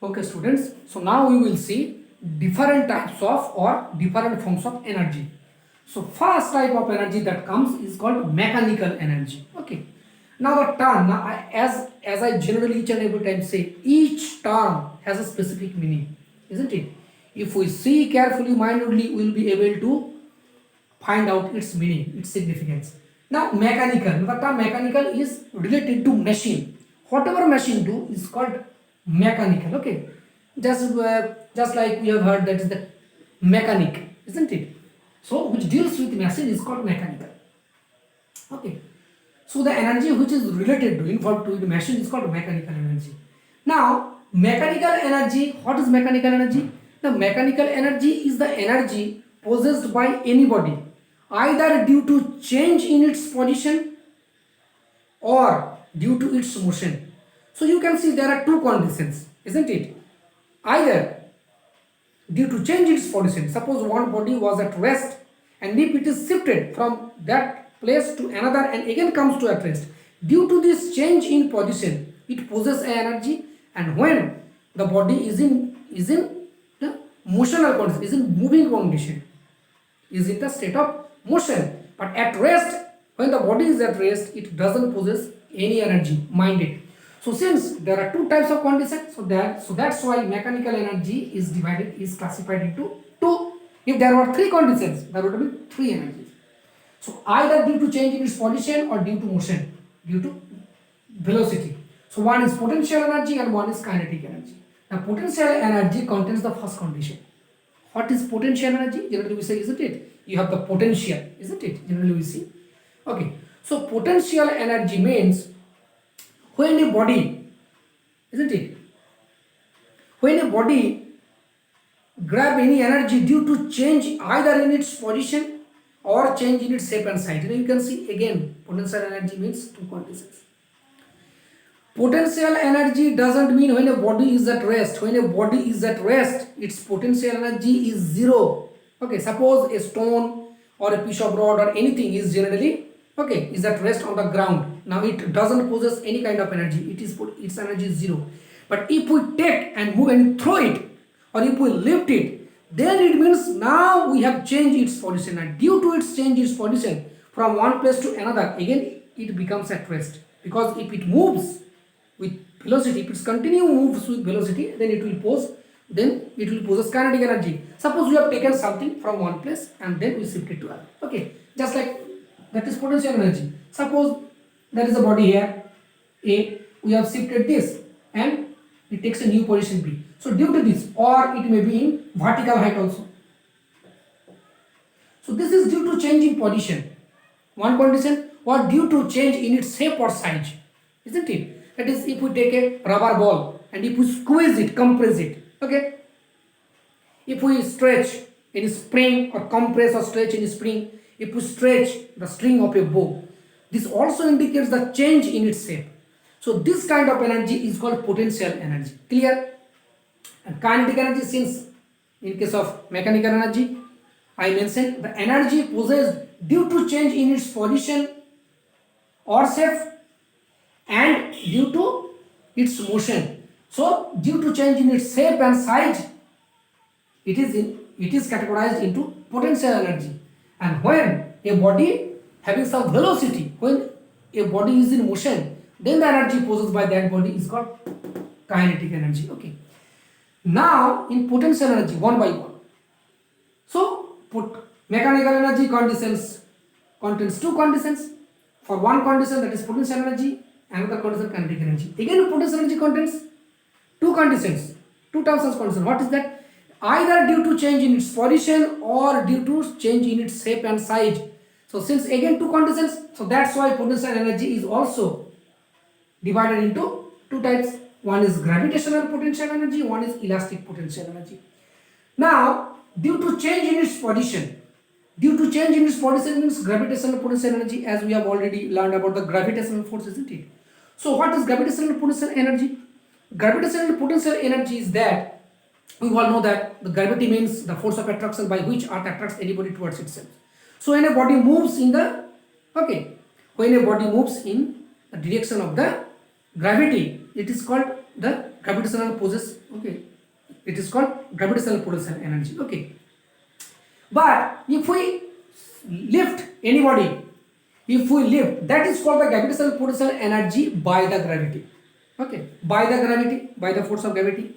Okay, students. So now we will see different types of or different forms of energy. So first type of energy that comes is called mechanical energy. Okay. Now the term, as I generally each and every time say, each term has a specific meaning, isn't it? If we see carefully, minutely, we will be able to find out its meaning, its significance. Now mechanical, the term mechanical is related to machine. Whatever machine do is called mechanical. Okay, just like we have heard that is the mechanic, isn't it? So which deals with machine is called mechanical. Okay, so the energy which is related to involved to the machine is called mechanical energy. Now mechanical energy, what is mechanical energy? The mechanical energy is the energy possessed by anybody either due to change in its position or due to its motion. So you can see there are two conditions, isn't it? Either due to change its position, suppose one body was at rest, and if it is shifted from that place to another and again comes to at rest, due to this change in position it possesses energy. And when the body is in the motional condition, is in moving condition, is in the state of motion, but at rest, when the body is at rest, it doesn't possess any energy, mind it. So since there are two types of conditions, so that's why mechanical energy is classified into two. If there were three conditions, there would be three energies. So either due to change in its position or due to motion, due to velocity. So one is potential energy and one is kinetic energy. Now potential energy contains the first condition. What is potential energy? Generally we say, isn't it? You have the potential, isn't it? Generally we see. Okay. So potential energy means when a body, isn't it? When a body grab any energy due to change either in its position or change in its shape and size. You can see again potential energy means two conditions. Potential energy doesn't mean when a body is at rest. When a body is at rest, its potential energy is zero. Okay, suppose a stone or a piece of rod or anything is generally is at rest on the ground. Now it doesn't possess any kind of energy. Its energy is zero. But if we take and move and throw it, or if we lift it, then it means now we have changed its position, and due to its change its position from one place to another, again it becomes at rest. Because if it moves with velocity, if it continue moves with velocity, then it will possess kinetic energy. Suppose we have taken something from one place and then we shift it to another. Okay, just like that is potential energy. Suppose there is a body here A, we have shifted this and it takes a new position B. So due to this, or it may be in vertical height also. So this is due to change in position, one condition, or due to change in its shape or size, isn't it? That is, if we take a rubber ball and if we squeeze it, compress it, okay. If we stretch any spring or compress or stretch any spring, if we stretch the string of a bow, this also indicates the change in its shape. So this kind of energy is called potential energy. Clear? And kinetic energy, since in case of mechanical energy, I mentioned the energy possessed due to change in its position or shape and due to its motion. So due to change in its shape and size, it is categorized into potential energy. And when a body having some velocity, when a body is in motion, then the energy possessed by that body is called kinetic energy. Okay. Now in potential energy, one by one. So mechanical energy contains two conditions. For one condition, that is potential energy, another condition kinetic energy. Again potential energy contains two conditions, two terms of condition. What is that? Either due to change in its position or due to change in its shape and size. So since again two conditions, so that's why potential energy is also divided into two types. One is gravitational potential energy, one is elastic potential energy. Now, due to change in its position means gravitational potential energy, as we have already learned about the gravitational force, isn't it? So what is gravitational potential energy? Gravitational potential energy is that we all know that the gravity means the force of attraction by which Earth attracts anybody towards itself. So when a body moves in the direction of the gravity, it is called the gravitational forces. Okay, it is called gravitational potential energy. Okay, but if we lift anybody, if we lift, that is called the gravitational potential energy by the gravity. Okay, by the gravity, by the force of gravity.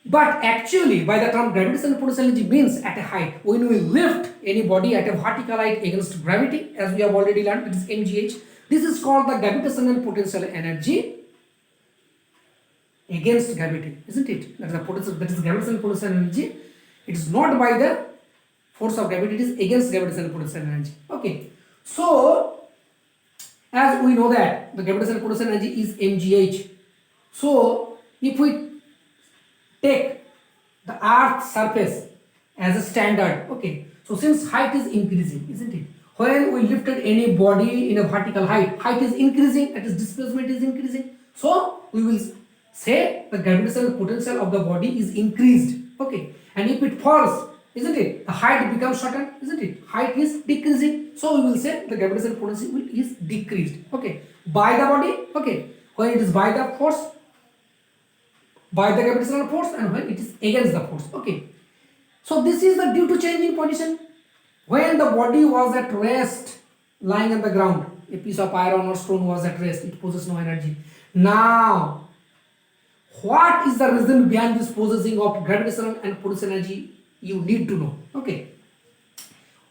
But actually, by the term gravitational potential energy means at a height. When we lift any body at a vertical height against gravity, as we have already learned, it is mgh. This is called the gravitational potential energy against gravity, isn't it? That is the potential. That is gravitational potential energy. It is not by the force of gravity. It is against gravitational potential energy. Okay. So, as we know that the gravitational potential energy is mgh. So, if we take the earth's surface as a standard, okay, so since height is increasing, isn't it, when we lifted any body in a vertical height is increasing, that is displacement is increasing, so we will say the gravitational potential of the body is increased. Okay, and if it falls, isn't it, the height becomes shortened, isn't it, height is decreasing, so we will say the gravitational potential is decreased. Okay, by the body. Okay, when it is by the force, by the gravitational force, and when it is against the force. Okay, so this is the due to change in position. When the body was at rest, lying on the ground, a piece of iron or stone was at rest, it possesses no energy. Now, what is the reason behind this possessing of gravitational and potential energy? You need to know. Okay,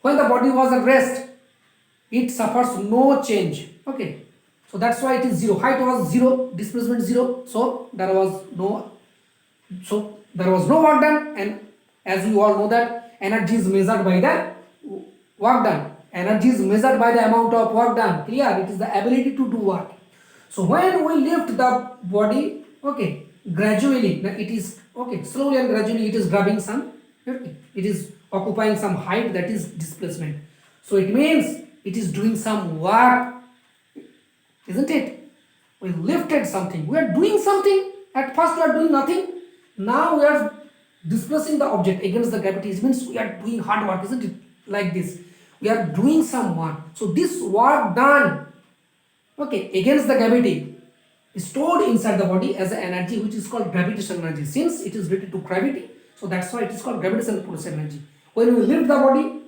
when the body was at rest, it suffers no change. Okay, so that's why it is zero. Height was zero, displacement zero, so there was no work done. And as you all know that energy is measured by the work done. Energy is measured by the amount of work done. Clear? It is the ability to do work. So when we lift the body, okay, gradually, it is, okay, slowly and gradually it is grabbing some, okay, it is occupying some height, that is displacement. So it means it is doing some work, isn't it? We lifted something, we are doing something. At first we are doing nothing, now we are displacing the object against the gravity. It means we are doing hard work, isn't it? Like this, we are doing some work. So this work done, okay, against the gravity is stored inside the body as an energy which is called gravitational energy. Since it is related to gravity, so that's why it is called gravitational potential energy. When we lift the body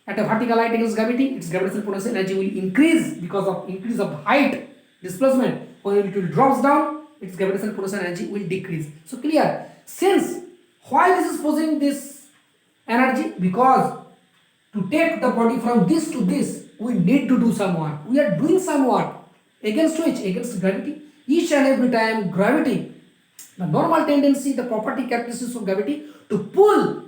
at a vertical height against gravity, its gravitational potential energy will increase because of increase of height, displacement. When it will drops down, its gravitational potential energy will decrease. So clear? Since why this is posing this energy? Because to take the body from this to this, we need to do some work. We are doing some work. Against which? Against gravity. Each and every time gravity, the normal tendency, the property characteristics of gravity to pull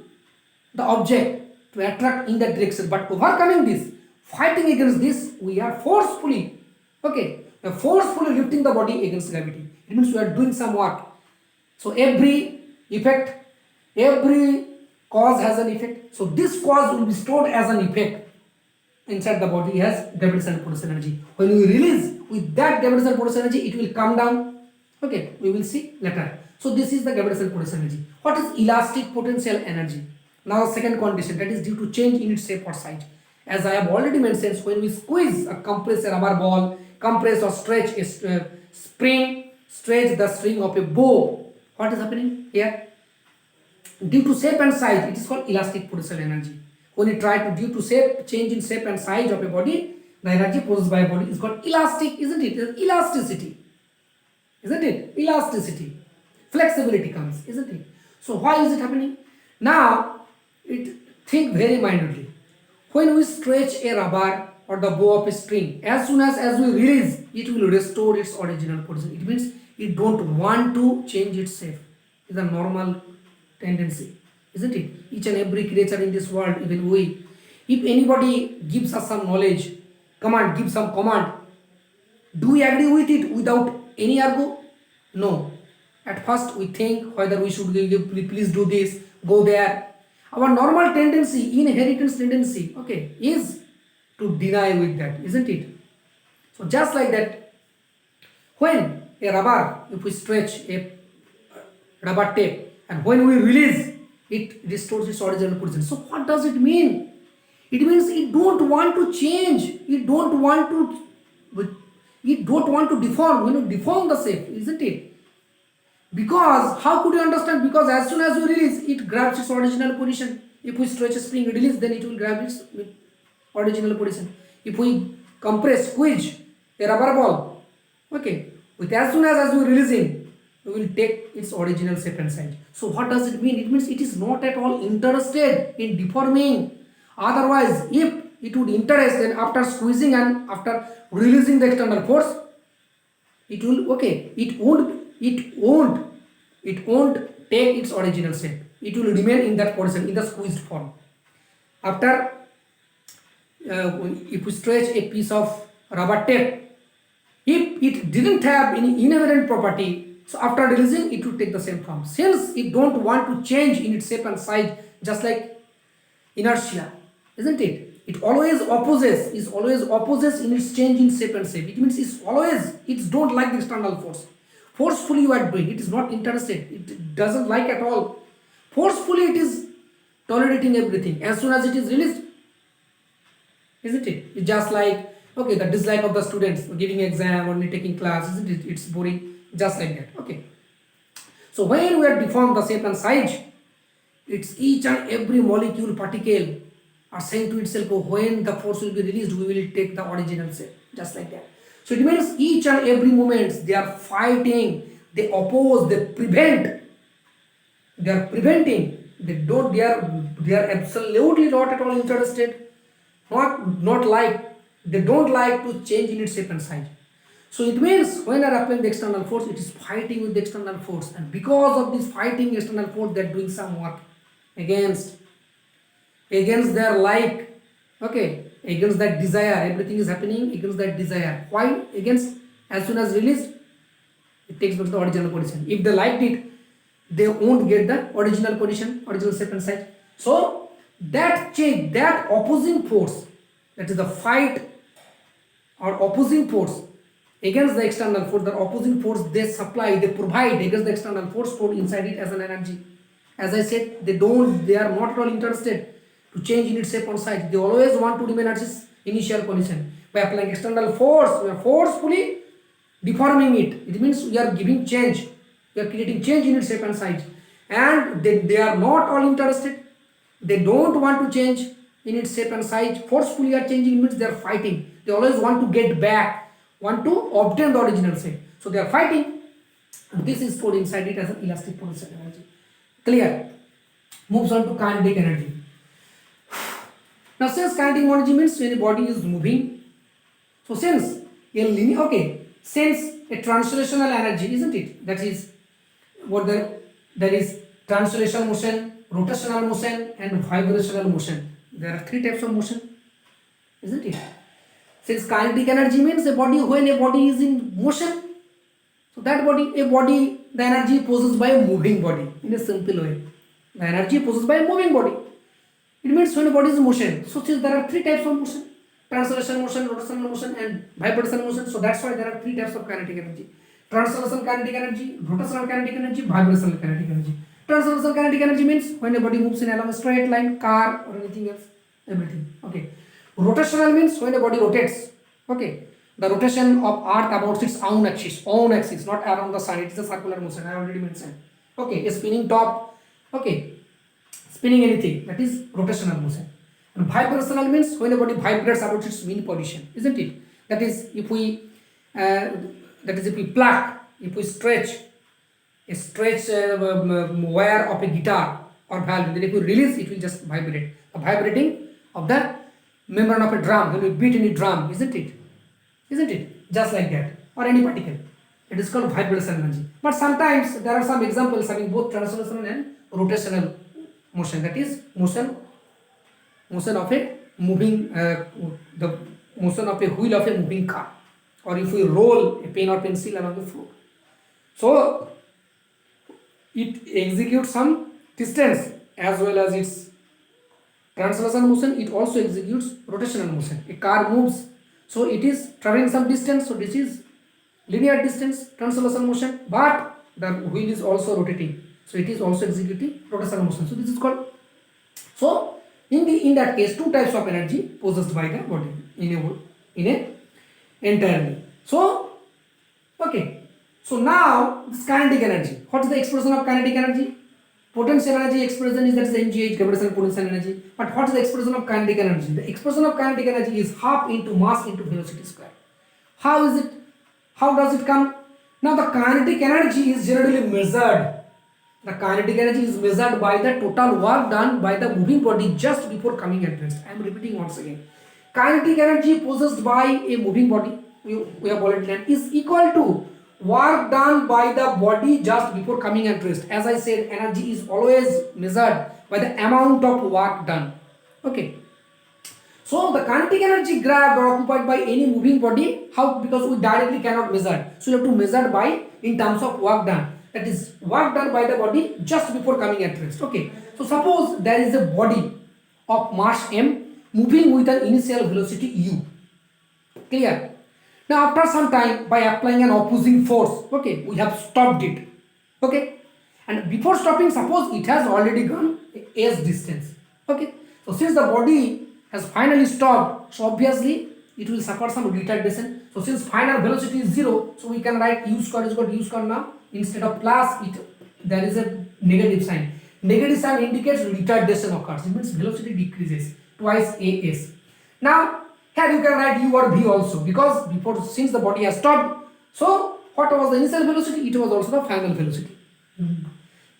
the object to attract in that direction. But overcoming this, fighting against this, we are forcefully, okay, we are forcefully lifting the body against gravity. It means we are doing some work. So every effect, every cause has an effect. So this cause will be stored as an effect inside the body as gravitational potential energy. When we release with that gravitational potential energy, it will come down. Okay, we will see later. So this is the gravitational potential energy. What is elastic potential energy? Now second condition, that is due to change in its shape or size. As I have already mentioned, when we squeeze or compress a rubber ball, compress or stretch a spring, stretch the string of a bow, what is happening here? Due to shape and size, it is called elastic potential energy. When you try to, due to shape, change in shape and size of a body, the energy possessed by a body is called elastic, isn't it? It is elasticity, isn't it? Elasticity. Flexibility comes, isn't it? So why is it happening? Now, think very minutely. When we stretch a rubber or the bow of a string, as soon as we release, it will restore its original position. It means it don't want to change its shape. It's a normal tendency, isn't it? Each and every creature in this world, even we, if anybody gives us some knowledge, gives some command, do we agree with it without any argue? No. At first we think whether we should please do this, go there. Our normal tendency, inheritance tendency, okay, is to deny with that, isn't it? So just like that, when a rubber, if we stretch a rubber tape, and when we release, it restores its original position. So what does it mean? It means it don't want to change. It don't want to deform. Deform the shape, isn't it? Because how could you understand? Because as soon as you release, it grabs its original position. If we stretch a spring, release, then it will grab its original position. If we compress, squeeze a rubber ball, okay, with as soon as you releasing, we will take its original shape and size. So what does it mean? It means it is not at all interested in deforming. Otherwise, if it would interest, then after squeezing and after releasing the external force, it will, okay, it won't take its original shape. It will remain in that position, in the squeezed form. After if we stretch a piece of rubber tape, if it didn't have any inherent property, so after releasing it will take the same form. Since it don't want to change in its shape and size, just like inertia, isn't it? It always opposes in its change in shape and shape. It means it don't like the external force. Forcefully you are doing, it is not interested, it doesn't like at all. Forcefully it is tolerating everything. As soon as it is released, isn't it? It's just like, okay, the dislike of the students giving exam, only taking class, isn't it? It's boring, just like that. Okay. So when we are deformed the shape and size, it's each and every molecule particle are saying to itself, oh, when the force will be released, we will take the original shape, just like that. So it means each and every moment they are fighting, they oppose, they prevent, they are preventing, they are absolutely not at all interested, not like, they don't like to change in its shape and size. So it means when they are applying the external force, it is fighting with the external force, and because of this fighting external force, they are doing some work against their like, okay, against that desire. Everything is happening against that desire. Why? Against, as soon as released, it takes back the original position. If they liked it, they won't get the original position, original shape and size. So that change, that opposing force, that is the fight or opposing force against the external force, the opposing force they supply, they provide against the external force stored inside it as an energy. As I said, they are not at all interested to change in its shape or size. They always want to remain at its initial position. By applying external force, we are forcefully deforming it. It means we are giving change, we are creating change in its shape and size. And they are not all interested. They don't want to change in its shape and size. Forcefully are changing means they are fighting. They always want to get back, want to obtain the original shape. So they are fighting. And this is stored inside it as an elastic potential energy. Clear? Moves on to kinetic energy. Now since kinetic energy means when a body is moving, so since a linear, okay, since a translational energy, isn't it? That is what there is translation motion, rotational motion and vibrational motion. There are three types of motion, isn't it? Since kinetic energy means a body, when a body is in motion, so that body, the energy possessed by a moving body, in a simple way. The energy possessed by a moving body. It means when a body is in motion. So since there are three types of motion, translation motion, rotational motion and vibrational motion. So that's why there are three types of kinetic energy. Translation kinetic energy, rotational kinetic energy, vibrational kinetic energy. Translation kinetic energy means when a body moves in along a straight line, car or anything else, everything. Okay. Rotational means when a body rotates. Okay. The rotation of earth about its own axis, not around the sun. It is a circular motion, I already mentioned. Okay. A spinning top. Okay. Spinning anything, that is rotational motion. And vibrational means when a body vibrates about its mean position, isn't it? That is if we pluck, if we stretch wire of a guitar or valve, then if we release, it will just vibrate. The vibrating of the membrane of a drum, when we beat any drum, isn't it? Just like that, or any particle. It is called vibrational energy. But sometimes there are some examples having both translational and rotational motion, that is motion of a moving the motion of a wheel of a moving car, or if we roll a pen or pencil along the floor. So it executes some distance as well as its translation motion. It also executes rotational motion. A car moves, so it is traveling some distance, so this is linear distance, translation motion, but the wheel is also rotating, so it is also executing rotational motion. So this is called, so in that case, two types of energy possessed by the body in a entirely. So okay, So now this kinetic energy. What is the expression of kinetic energy? Potential energy expression is that is mgh, gravitational potential energy. But what is the expression of kinetic energy? The expression of kinetic energy is half into mass into velocity square. How is it? How does it come? Now the kinetic energy is generally measured. The kinetic energy is measured by the total work done by the moving body just before coming at rest. I am repeating once again. Kinetic energy possessed by a moving body, we have already learned, is equal to work done by the body just before coming at rest. As I said, energy is always measured by the amount of work done. Okay. So the kinetic energy grabbed or occupied by any moving body, how? Because we directly cannot measure. So you have to measure by in terms of work done. That is work done by the body just before coming at rest. Okay. So suppose there is a body of mass m moving with an initial velocity u. Clear? Now after some time, by applying an opposing force, okay, we have stopped it. Okay. And before stopping, suppose it has already gone s distance. Okay. So since the body has finally stopped, so obviously it will suffer some retardation. So since final velocity is 0, so we can write u square is equal to u square now. Instead of plus, there is a negative sign. Negative sign indicates retardation occurs. It means velocity decreases twice as. Now here you can write u or v also, because before, since the body has stopped, so what was the initial velocity? It was also the final velocity.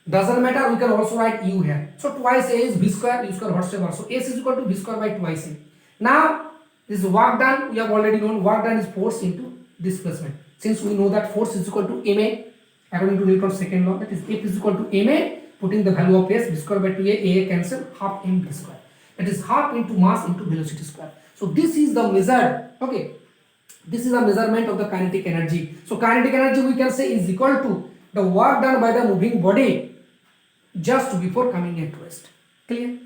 Doesn't matter, we can also write u here. So twice a is v square, u square whatever. So s is equal to v square by twice a. Now this work done, we have already known work done is force into displacement. Since we know that force is equal to ma according to Newton's second law, that is F is equal to ma, putting the value of s, v square by 2a, a cancel, half m v square. That is half into mass into velocity square. So this is the measured, okay, this is a measurement of the kinetic energy. So kinetic energy we can say is equal to the work done by the moving body just before coming at rest. Clear?